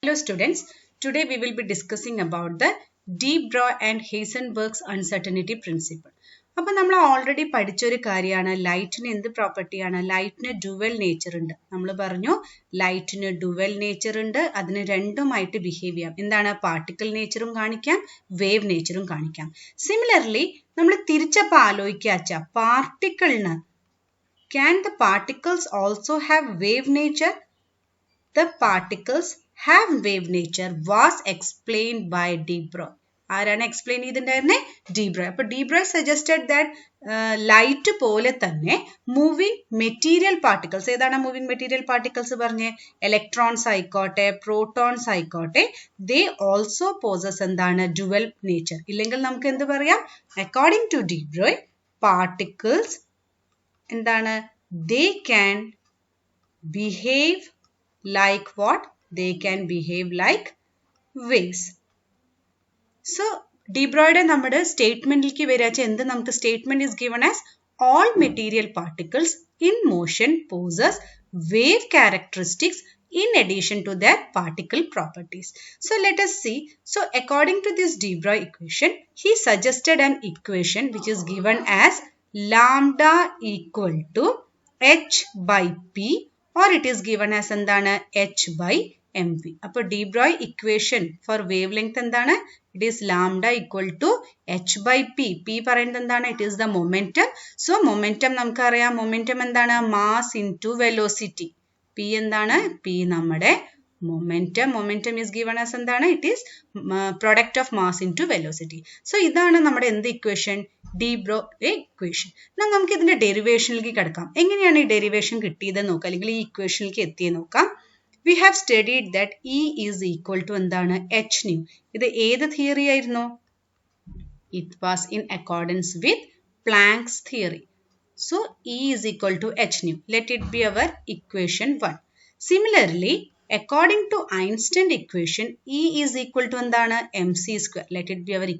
Hello students, today we will be discussing about the de Broglie and Heisenberg's uncertainty principle. അപ്പോൾ നമ്മൾ already പഠിച്ച ഒരു കാര്യമാണ് ലൈറ്റിന് എന്ത് പ്രോപ്പർട്ടിയാണ്, ലൈറ്റിന് ഡുവൽ നേച്ചർ ഉണ്ട്. നമ്മൾ പറഞ്ഞു ലൈറ്റിന് ഡുവൽ നേച്ചർ ഉണ്ട്, അതിന് രണ്ടുമായിട്ട് ബിഹേവ് ചെയ്യാം. എന്താണ്? പാർട്ടിക്കിൾ നേച്ചറും കാണിക്കാം, വേവ് നേച്ചറും കാണിക്കാം. സിമിലർലി നമ്മൾ തിരിച്ചപ്പോൾ ആലോചിക്കാച്ച പാർട്ടിക്കിളിന് can the particles also have wave nature? The particles have wave nature was explained by de Broglie. ആരാണ് എക്സ്പ്ലെയിൻ ചെയ്തിട്ടുണ്ടായിരുന്നെ? de Broglie. അപ്പോൾ de Broglie suggested that light പോലെ തന്നെ മൂവിങ് മെറ്റീരിയൽ പാർട്ടിക്കിൾസ്, ഏതാണ് moving material particles പറഞ്ഞേ? Electrons ആയിക്കോട്ടെ, protons ആയിക്കോട്ടെ, they also possess എന്താണ്? Dual nature. ഇല്ലെങ്കിൽ നമുക്ക് എന്ത് പറയാം? According to de Broglie, particles എന്താണ്? They can behave like what? They can behave like waves. So, de Broglie നമ്മുടെ സ്റ്റേറ്റ്മെന്റിലേക്ക് വരാച്ച എന്ത്? നമുക്ക് statement is given as all material particles in motion possess wave characteristics in addition to their particle properties. So, let us see. So, according to this de Broglie equation, he suggested an equation which is given as lambda equal to h by p, or it is given as endana h by mv. അപ്പോൾ de Broglie equation for wavelength endana? It is lambda equal to h by p. p പറയുന്നത് എന്താണ്? It is the momentum. So momentum നമുക്കറിയാം, momentum എന്താണ്? Mass into velocity. p എന്താണ്? p നമ്മുടെ momentum. Momentum is given as എന്താണ്? It is product of mass into velocity. So ഇതാണ് നമ്മുടെ എന്ത് ഇക്വേഷൻ? de Broglie equation. നമുക്ക് ഇതിന്റെ ഡെറിവേഷനിലേക്ക് കിടക്കാം. എങ്ങനെയാണ് ഈ ഡെറിവേഷൻ കിട്ടിയത് നോക്കാം, അല്ലെങ്കിൽ ഈ ഇക്വേഷനിലേക്ക് എത്തിയത് നോക്കാം. We have studied that E is equal to എന്താണ്? h nu. ഇത് ഏത് തിയറി ആയിരുന്നു? It was in accordance with Planck's theory. So E is equal to h nu. Let it be our equation 1. Similarly, according to Einstein equation, E is equal to എന്താണ്? mc square. Let it be our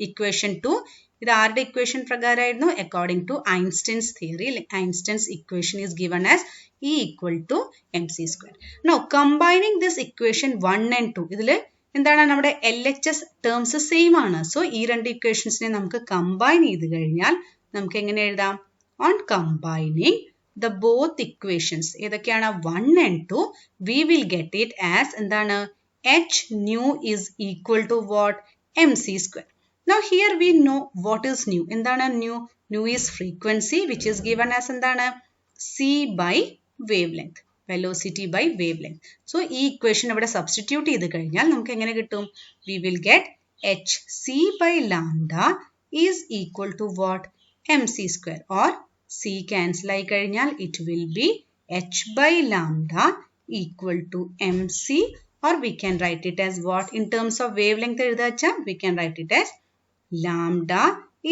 equation 2. ഇത് ആരുടെ equation പ്രകാരമായിരുന്നു? According to Einstein's theory, Einstein's equation is given as E equal to mc square. Now combining this equation 1 and 2, ഇതിൽ എന്താണ്? നമ്മുടെ LHS terms same ആണ്. So ഈ രണ്ട് ഇക്വേഷൻസിനെ നമുക്ക് കമ്പൈൻ ചെയ്ത് കഴിഞ്ഞാൽ നമുക്ക് എങ്ങനെ എഴുതാം? On combining the both equations, ഏതൊക്കെയാണ്? 1 and 2, we will get it as എന്താണ്? h nu is equal to what? mc square. Now here we know what is nu. എന്താണ് nu? Nu is frequency which is given as എന്താണ്? c by wavelength, velocity by wavelength. So ഈ equation ഇവിടെ substitute ചെയ്ത് കഴിഞ്ഞാൽ നമുക്ക് എങ്ങനെ കിട്ടും? We will get h c by lambda is equal to what? mc square, or c cancel ആയി കഴിഞ്ഞാൽ it will be h by lambda equal to mc, or we can write it as what? In terms of wavelength എഴുതാച്ച we can write it as lambda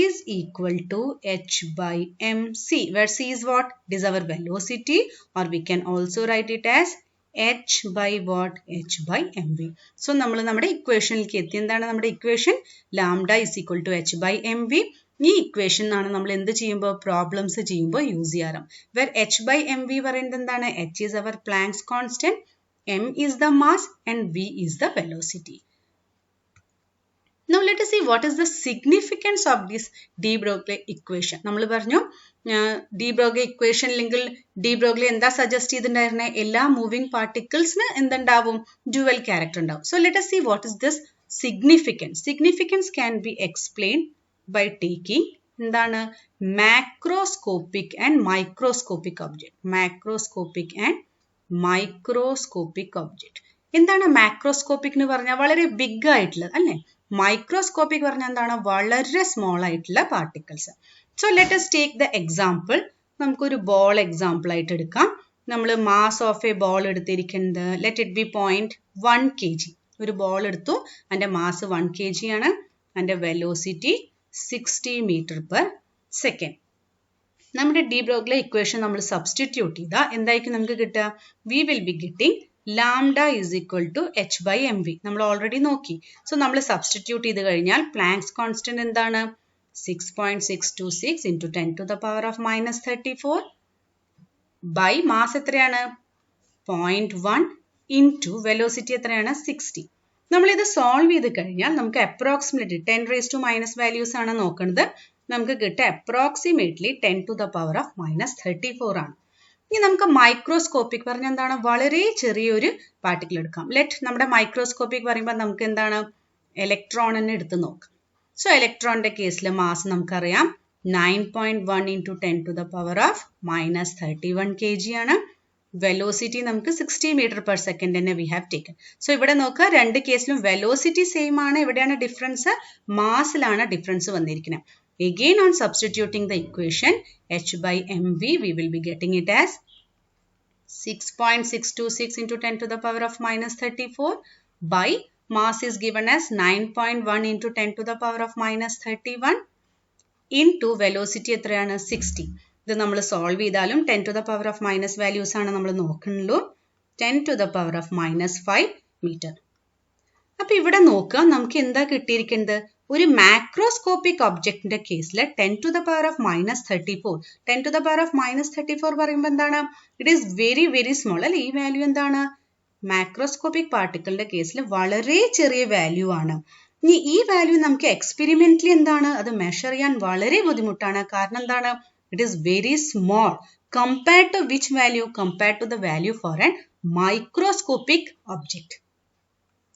is equal to h by mc, where c is what? It is our velocity, or we can also write it as h by what? h by mv. So നമ്മൾ നമ്മുടെ ഇക്വേഷനിലേക്ക് എത്തി. എന്താണ് നമ്മുടെ equation? lambda is equal to h by mv. ഈ equation ആണ് നമ്മൾ എന്ത് ചെയ്യുമ്പോൾ, പ്രോബ്ലംസ് ചെയ്യുമ്പോൾ യൂസ് ചെയ്യാറ്. where h by mv പറയുന്നത് എന്താണ്? h is our Planck's constant, m is the mass, and v is the velocity. Now let us see what is the significance of this de Broglie equation. നമ്മൾ പറഞ്ഞു de Broglie equation അല്ലെങ്കിൽ de Broglie എന്താ suggest ചെയ്തിട്ടുണ്ടായിരുന്നെ? എല്ലാ moving പാർട്ടിക്കിൾസിന് എന്തുണ്ടാവും? Dual character ഉണ്ടാവും. So let us see what is this significance. Significance can be explained by taking എന്താണ്? Macroscopic and microscopic object. Macroscopic and microscopic object. എന്താണ് macroscopic എന്ന് പറഞ്ഞാൽ? വളരെ ബിഗ് ആയിട്ടുള്ളത് അല്ലേ? മൈക്രോസ്കോപ്പിക് പറഞ്ഞാൽ എന്താണ്? വളരെ സ്മോൾ ആയിട്ടുള്ള particles. So let us take the example. നമുക്കൊരു ബോൾ എക്സാമ്പിൾ ആയിട്ട് എടുക്കാം. നമ്മൾ മാസ് ഓഫ് എ ബോൾ എടുത്തിരിക്കുന്നത് ലെറ്റ് ഇറ്റ് ബി 0.1 kg. ഒരു ബോൾ എടുത്തു, അതിന്റെ മാസ് 1 kg ആണ്, അതിന്റെ വെലോസിറ്റി 60 m/s. നമ്മുടെ de Broglie ഇക്വേഷൻ നമ്മൾ സബ്സ്റ്റിറ്റ്യൂട്ട് ചെയ്താൽ എന്തായിരിക്കും നമുക്ക് കിട്ടുക? We will be getting lambda is equal to h by mv. നമ്മൾ ഓൾറെഡി നോക്കി. സോ നമ്മൾ സബ്സ്റ്റിറ്റ്യൂട്ട് ചെയ്ത് കഴിഞ്ഞാൽ പ്ലാങ്ക്സ് കോൺസ്റ്റന്റ് എന്താണ്? 6.626 into 10 to the power of minus 34 by mass എത്രയാണ്? 0.1 into velocity എത്രയാണ് 60. നമ്മൾ ഇത് സോൾവ് ചെയ്ത് കഴിഞ്ഞാൽ നമുക്ക് approximately 10 raised to minus values ആണ് നോക്കുന്നത്. നമുക്ക് കിട്ടുക approximately 10 to the power of minus 34 ആണ്. ഇനി നമുക്ക് മൈക്രോസ്കോപ്പിക് പറഞ്ഞ എന്താണ്, വളരെ ചെറിയൊരു പാർട്ടിക്കിൾ എടുക്കാം. നമ്മുടെ മൈക്രോസ്കോപ്പിക് പറയുമ്പോൾ നമുക്ക് എന്താണ്, ഇലക്ട്രോണിനെ എടുത്ത് നോക്കാം. സോ ഇലക്ട്രോണിന്റെ കേസിൽ മാസ് നമുക്കറിയാം 9.1 into 10 to the power of minus 31 kg ആണ്. വെലോസിറ്റി നമുക്ക് 60 meter per second തന്നെ we have taken. സോ ഇവിടെ നോക്കുക, രണ്ട് കേസിലും വെലോസിറ്റി സെയിം ആണ്. എവിടെയാണ് ഡിഫറൻസ്, മാസിലാണ് ഡിഫറൻസ് വന്നിരിക്കുന്നത്. Again on substituting the equation h by mv, we will be getting it as 6.626 into 10 to the power of minus 34 by mass is given as 9.1 into 10 to the power of minus 31 into velocity എത്രയാണ് 60. ഇത് നമ്മൾ solve ചെയ്താലും 10 to the power of minus values ആണ് നമ്മൾ നോക്കുന്നുള്ളൂ. 10 to the power of minus 5 meter. അപ്പൊ ഇവിടെ നോക്കുക, നമുക്ക് എന്താ കിട്ടിയിരിക്കുന്നത്, ഒരു മാക്രോസ്കോപ്പിക് ഒബ്ജക്റ്റിന്റെ കേസിൽ 10 to the power of minus 34. 10 to the power of minus 34 പറയുമ്പോൾ എന്താണ്, it is very very small അല്ലെ. ഈ വാല്യൂ എന്താണ്, മാക്രോസ്കോപ്പിക് പാർട്ടിക്കിളിന്റെ കേസിൽ വളരെ ചെറിയ വാല്യൂ ആണ്. ഇനി ഈ വാല്യൂ നമുക്ക് എക്സ്പെരിമെന്റലി എന്താണ്, അത് മെഷർ ചെയ്യാൻ വളരെ ബുദ്ധിമുട്ടാണ്. കാരണം എന്താണ്, it is very small compared to which value, compared to the value for an microscopic object.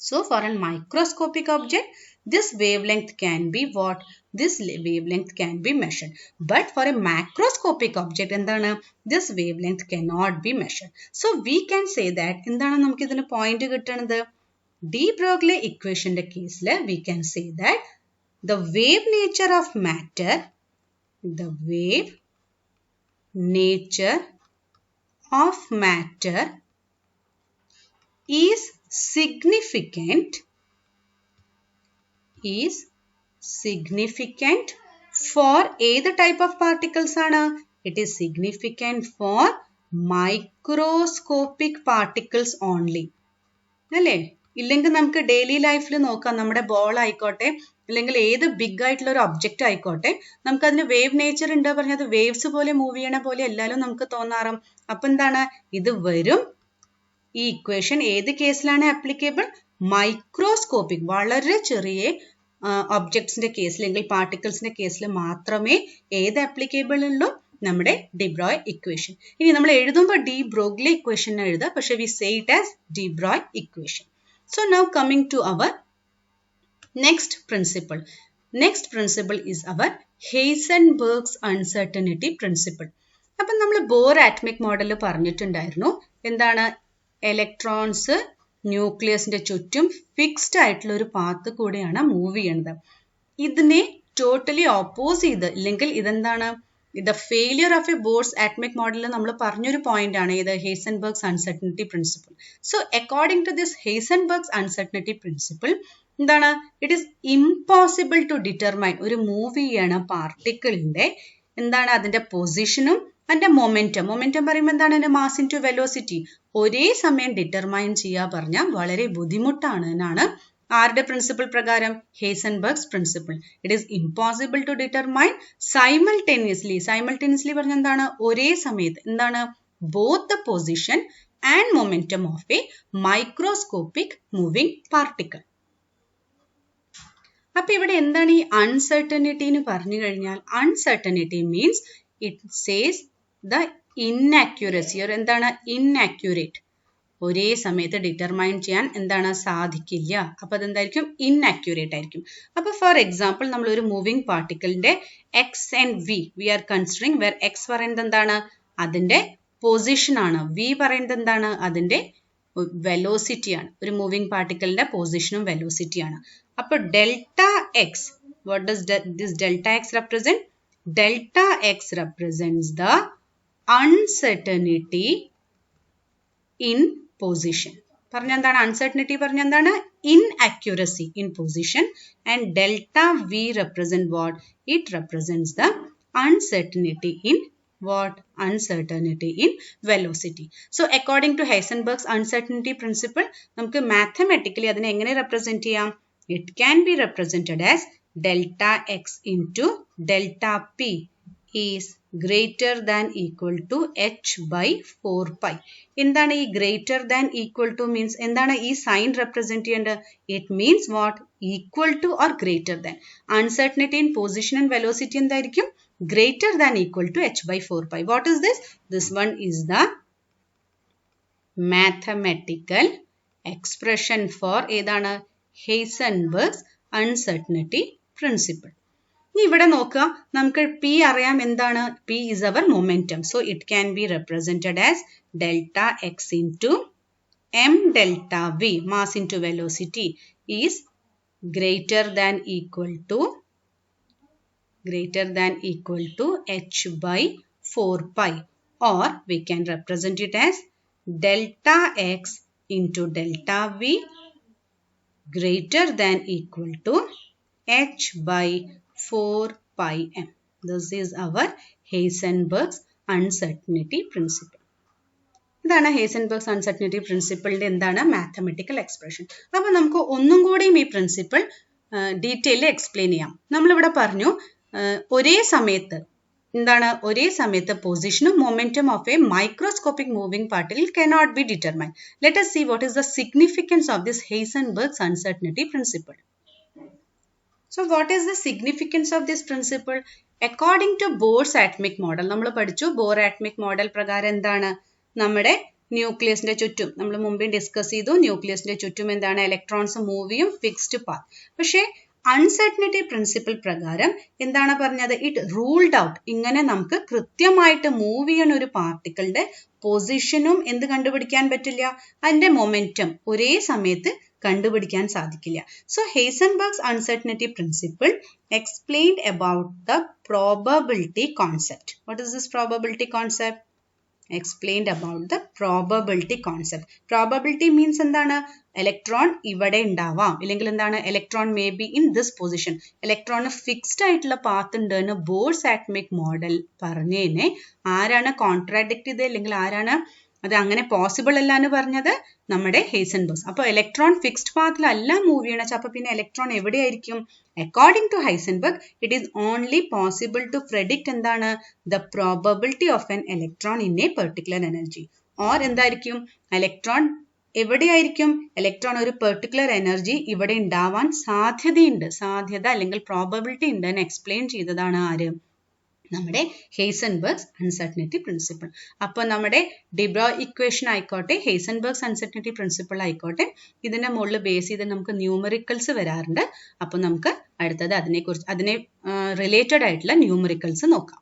So for a microscopic object, this wavelength can be what? This wavelength can be measured. But for a macroscopic object, endana, this wavelength cannot be measured. So we can say that, endana namukku idine point kittanathu, de Broglie equation de case le we can say that the wave nature of matter, the wave nature of matter is significant for either type of particles ആണ്, it is significant for microscopic particles only അല്ലേ. ഇല്ലെങ്കിൽ നമുക്ക് daily ലൈഫിൽ നോക്കാം, നമ്മുടെ ball ആയിക്കോട്ടെ അല്ലെങ്കിൽ ഏത് ബിഗ് ആയിട്ടുള്ള ഒരു ഒബ്ജക്റ്റ് ആയിക്കോട്ടെ, നമുക്ക് അതിന് വേവ് നേച്ചർ ഉണ്ട് പറഞ്ഞത് വേവ്സ് പോലെ മൂവ് ചെയ്യണ പോലെ എല്ലാവരും നമുക്ക് തോന്നാറും. അപ്പൊ എന്താണ്, ഇത് വരും ഈ ഇക്വേഷൻ ഏത് കേസിലാണ് ആപ്ലിക്കബിൾ, മൈക്രോസ്കോപ്പിക് വളരെ ചെറിയ ഒബ്ജക്ട്സിന്റെ കേസിൽ അല്ലെങ്കിൽ പാർട്ടിക്കിൾസിന്റെ കേസിൽ മാത്രമേ ഏത് ആപ്ലിക്കബിൾ ഉള്ളൂ, നമ്മുടെ ഡി ബ്രോയ് ഇക്വേഷൻ. ഇനി നമ്മൾ എഴുതുമ്പോൾ ഡി ബ്രോഗ്ലി ഇക്വേഷൻ എഴുതുക, പക്ഷെ we say it as de Broglie equation. So now coming to our next principle. Next principle is our Heisenberg's uncertainty principle. അപ്പം നമ്മൾ ബോർ ആറ്റമിക് മോഡൽ പറഞ്ഞിട്ടുണ്ടായിരുന്നു, എന്താണ്, ഇലക്ട്രോൺസ് ന്യൂക്ലിയസിന്റെ ചുറ്റും ഫിക്സ്ഡ് ആയിട്ടുള്ള ഒരു പാത്ത് കൂടെയാണ് മൂവ് ചെയ്യുന്നത്. ഇതിനെ ടോട്ടലി ഓപ്പോസ് ചെയ്ത്, ഇല്ലെങ്കിൽ ഇതെന്താണ്, ഇത് failure of a Bohr's atomic മോഡലിൽ നമ്മൾ പറഞ്ഞൊരു പോയിന്റ് ആണ് ഇത് Heisenberg's uncertainty principle. So according to this Heisenberg's uncertainty principle എന്താണ്, it is impossible to determine ഒരു മൂവ് ചെയ്യണ പാർട്ടിക്കിളിന്റെ എന്താണ് അതിന്റെ പൊസിഷനും അതിന്റെ മൊമെന്റം. മൊമെന്റം പറയുമ്പോൾ എന്താണ്, അതിന്റെ മാസ് ഇൻടു വെലോസിറ്റി ഒരേ സമയം ഡിറ്റർമൈൻ ചെയ്യാൻ പറഞ്ഞാൽ വളരെ ബുദ്ധിമുട്ടാണ് എന്നാണ് ആരുടെ പ്രിൻസിപ്പിൾ പ്രകാരം, Heisenberg's principle. It is impossible to determine simultaneously. Simultaneously പറഞ്ഞ എന്താണ്, ഒരേ സമയത്ത് എന്താണ്, both the position and momentum of a microscopic moving particle. അപ്പൊ ഇവിടെ എന്താണ് ഈ അൺസർട്ടനിറ്റി എന്ന് പറഞ്ഞു കഴിഞ്ഞാൽ, uncertainty means it says the inaccuracy, or എന്താണ് ഇൻആക്യുറേറ്റ്, ഒരേ സമയത്ത് ഡിറ്റർമൈൻ ചെയ്യാൻ എന്താണ് സാധിക്കില്ല. അപ്പൊ അതെന്തായിരിക്കും, ഇൻആക്യുറേറ്റ് ആയിരിക്കും. അപ്പൊ ഫോർ എക്സാമ്പിൾ നമ്മൾ ഒരു മൂവിംഗ് പാർട്ടിക്കിളിന്റെ X and V are considering, where X പറയുന്നത് എന്താണ്, അതിന്റെ പൊസിഷൻ ആണ്, വി പറയുന്നത് എന്താണ്, അതിന്റെ വെലോസിറ്റി ആണ്. ഒരു മൂവിംഗ് പാർട്ടിക്കിളിന്റെ പൊസിഷനും വെലോസിറ്റിയാണ്. അപ്പൊ delta X, what does this delta X represent? Delta x represents the uncertainty in position. പറഞ്ഞ എന്താണ് uncertainty, പറഞ്ഞ എന്താണ് inaccuracy in position, and delta v represent what? It represents the uncertainty in what? Uncertainty in velocity. So according to Heisenberg's uncertainty principle, നമുക്ക് mathematically അതിനെ എങ്ങനെ represent ചെയ്യാം? It can be represented as delta x into delta p is greater than equal to h by 4 pi. എന്താണ് ഈ greater than equal to means? എന്താണ് ഈ sign represent ചെയ്യേണ്ടത്? It means what? Equal to or greater than. Uncertainty in position and velocity എന്തായിരിക്കും? Greater than equal to h by 4 pi. What is this? This one is the mathematical expression for ഏതാണ്? Heisenberg's uncertainty principle. ഇവിടെ നോക്കുക, നമുക്ക് P അറിയാം എന്താണ്? P is our momentum. So it can be represented as delta x into m delta v. Mass into velocity is greater than equal to h by 4 pi. Or we can represent it as delta x into delta v greater than equal to h by 4 pi m. This is our Heisenberg's uncertainty principle. ഇതാണ് Heisenberg's uncertainty principle എന്താണ്? Mathematical expression. അപ്പോൾ നമുക്ക് ഒന്നും കൂടിയും ഈ principle detail explain ചെയ്യാം. നമ്മളിവിടെ പറഞ്ഞു ഒരേ സമയത്ത് എന്താണ്? ഒരേ സമയത്ത് പൊസിഷനും momentum of a microscopic moving particle cannot be determined. Let us see what is the significance of this Heisenberg's uncertainty principle. So what is the significance of this principle? According to Bohr's atomic model, നമ്മൾ പഠിച്ചു Bohr atomic model പ്രകാരം എന്താണ്? നമ്മുടെ ന്യൂക്ലിയസിന്റെ ചുറ്റും നമ്മൾ മുമ്പേ discuss ചെയ്തു. ന്യൂക്ലിയസിന്റെ ചുറ്റും എന്താണ്? ഇലക്ട്രോൺസ് മൂവ് ചെയ്യും, ഫിക്സ്ഡ് പാത്ത്. പക്ഷേ അൺസർട്ടനിറ്റി പ്രിൻസിപ്പിൾ പ്രകാരം എന്താണ് പറഞ്ഞത്? It ruled out. ഇങ്ങനെ നമുക്ക് കൃത്യമായിട്ട് മൂവ് ചെയ്യുന്ന ഒരു പാർട്ടിക്കിളിന്റെ പൊസിഷനും എന്ത് കണ്ടുപിടിക്കാൻ പറ്റില്ല? അതിന്റെ മൊമെന്റം ഒരേ സമയത്ത് കണ്ടുപിടിക്കാൻ സാധിക്കില്ല. So Heisenberg's uncertainty principle explained about the probability concept. What is this probability concept? Explained about the probability concept. Probability means എന്താണ്? ഇലക്ട്രോൺ ഇവിടെ ഉണ്ടാവാം, ഇല്ലെങ്കിൽ എന്താണ്? Electron may be in this position. Electron fixed ആയിട്ടുള്ള പാത്ത് ഉണ്ട് എന്ന് Bohr's atomic model പറഞ്ഞതിനെ ആരാണ് കോൺട്രാഡിക്ട് ചെയ്തത്, അല്ലെങ്കിൽ ആരാണ് അത് അങ്ങനെ പോസിബിൾ അല്ല എന്ന് പറഞ്ഞത്? നമ്മുടെ ഹൈസൻബർഗ്. അപ്പോൾ ഇലക്ട്രോൺ ഫിക്സ്ഡ് പാത്തിലല്ല മൂവ് ചെയ്യണ. അപ്പോൾ പിന്നെ ഇലക്ട്രോൺ എവിടെയായിരിക്കും? According to Heisenberg it is only possible to predict എന്താണ്? The probability of an electron in a particular energy. Or എന്തായിരിക്കും? ഇലക്ട്രോൺ എവിടെയായിരിക്കും? ഇലക്ട്രോൺ ഒരു പെർട്ടിക്കുലർ എനർജി ഇവിടെ ഉണ്ടാവാൻ സാധ്യതയുണ്ട്, സാധ്യത അല്ലെങ്കിൽ പ്രോബബിലിറ്റി ഉണ്ട് എന്ന് എക്സ്പ്ലെയിൻ ചെയ്തതാണ് ആര്? നമ്മുടെ ഹൈസൻബർഗ്സ് അൺസർട്ടനിറ്റി പ്രിൻസിപ്പിൾ. അപ്പോൾ നമ്മുടെ ഡിബ്രോയ് ഇക്വേഷൻ ആയിക്കോട്ടെ, ഹൈസൻബർഗ്സ് അൺസർട്ടനിറ്റി പ്രിൻസിപ്പിൾ ആയിക്കോട്ടെ, ഇതിന്റെ മുകളിൽ ബേസ് ചെയ്ത് നമുക്ക് ന്യൂമറിക്കൽസ് വരാറുണ്ട്. അപ്പോൾ നമുക്ക് അടുത്തത് അതിനെ റിലേറ്റഡ് ആയിട്ടുള്ള ന്യൂമറിക്കൽസ് നോക്കാം.